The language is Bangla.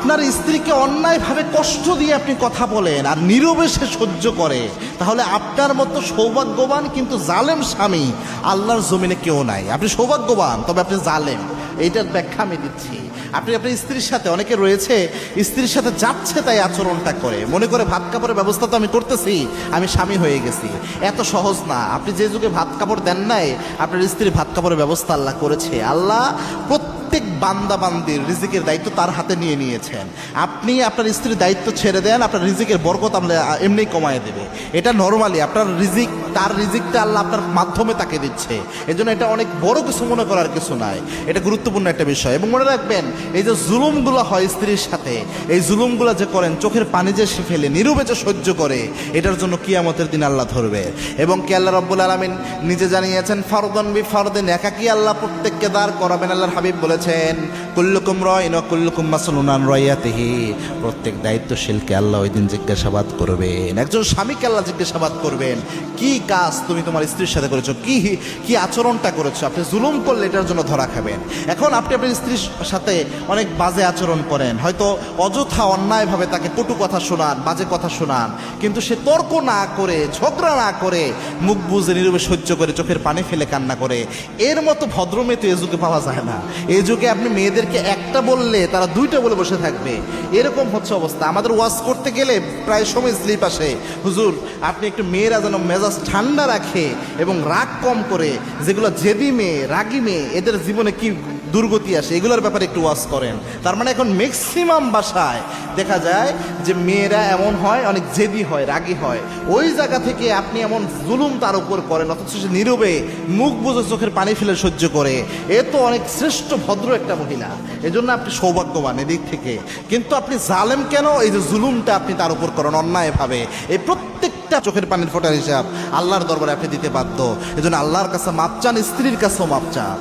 আপনার স্ত্রীকে অন্যায়ভাবে কষ্ট দিয়ে আপনি কথা বলেন আর নীরবে সে সহ্য করে, তাহলে আপনার মতো সৌভাগ্যবান কিন্তু জালেম স্বামী আল্লাহর জমিনে কেউ নাই। আপনি সৌভাগ্যবান, তবে আপনি জালেম। এইটার ব্যাখ্যা আমি দিচ্ছি। আপনি আপনার স্ত্রীর সাথে, অনেকে রয়েছে স্ত্রীর সাথে যাচ্ছে তাই আচরণটা করে, মনে করে ভাত কাপড়ের ব্যবস্থা তো আমি করতেছি, আমি স্বামী হয়ে গেছি। এত সহজ না। আপনি যে যুগে ভাত কাপড় দেন নাই, আপনার স্ত্রীর ভাত কাপড়ের ব্যবস্থা আল্লাহ করেছে। আল্লাহ প্রত্যেক বান্দা বান্দির রিজিকের দায়িত্ব তার হাতে নিয়ে নিয়েছেন। আপনি আপনার স্ত্রীর দায়িত্ব ছেড়ে দেন, আপনার রিজিকের বরকত আমরা এমনিই কমায় দেবে। এটা নর্মালি আপনার রিজিক, তার রিজিকটা আল্লাহ আপনার মাধ্যমে তাকে দিচ্ছে। এই জন্য এটা অনেক বড় কিছু মনে করার কিছু নাই, এটা গুরুত্বপূর্ণ একটা বিষয়। এবং মনে রাখবেন, এই যে জুলুমগুলো হয় স্ত্রীর সাথে, এই জুলুমগুলো যে করেন, চোখের পানি যে সে ফেলে নীরবে যে সহ্য করে, এটার জন্য কিয়ামতের দিন আল্লাহ ধরবে। এবং কি আল্লাহ রাব্বুল আলামিন নিজে জানিয়েছেন, ফারদান বি ফারদিন, একাকী আল্লাহ প্রত্যেককে দাঁড় করাবেন। আল্লাহর হাবিব বলেছেন, কুল্লুকুম রাইন ওয়া কুল্লুকুম মাসউলুন আন রাইয়াতিহি, প্রত্যেক দায়িত্বশীলকে আল্লাহ ওই দিন জিজ্ঞাসাবাদ করবেন। একজন স্বামীকে আল্লাহ জিজ্ঞাসাবাদ করবেন, কি কাজ তুমি তোমার স্ত্রীর সাথে করেছো, কি আচরণটা করেছো। আপনি জুলুম করলে এটার জন্য ধরা খাবেন। এখন আপনি আপনার স্ত্রীর সাথে অনেক বাজে আচরণ করেন, হয়তো অযথা অন্যায়ভাবে তাকে কটু কথা শোনান, বাজে কথা শোনান, কিন্তু সে তর্ক না করে, ঝগড়া না করে, মুখ বুজে নীরবে সহ্য করে, চোখের পানি ফেলে কান্না করে, এর মতো ভদ্র মেয়ে তো এ যুগে পাওয়া যায় না। এই যুগে আপনি মেয়েদেরকে একটা বললে তারা দুইটা বলে বসে থাকবে, এরকম হচ্ছে অবস্থা। আমাদের ওয়াজ করতে গেলে প্রায় সময় স্লিপ আসে, হুজুর আপনি একটু মেয়েরা যেন মেজাজ ঠান্ডা রাখে এবং রাগ কম করে, যেগুলো জেদি মেয়ে, রাগী মেয়ে, এদের জীবনে কি দুর্গতি আসে, এগুলোর ব্যাপারে একটু ওয়াজ করেন। তার মানে এখন ম্যাক্সিমাম বাসায় দেখা যায় যে মেয়েরা এমন হয়, অনেক জেদি হয়, রাগী হয়। ওই জায়গা থেকে আপনি এমন জুলুম তার উপর করেন, অথচ সে নীরবে মুখ বুজে চোখের পানি ফেলে সহ্য করে। এ তো অনেক শ্রেষ্ঠ ভদ্র একটা মহিলা। এজন্য আপনি সৌভাগ্যবান এদিক থেকে। কিন্তু আপনি জালেম কেন? এই যে জুলুমটা আপনি তার উপর করেন অন্যায়ভাবে, এই প্রত্যেকটা চোখের পানির ফোঁটার হিসাব আল্লাহর দরবারে আপনি দিতে বাধ্য। এজন্য আল্লাহর কাছে মাপ চান, স্ত্রীর কাছেও মাপ চান।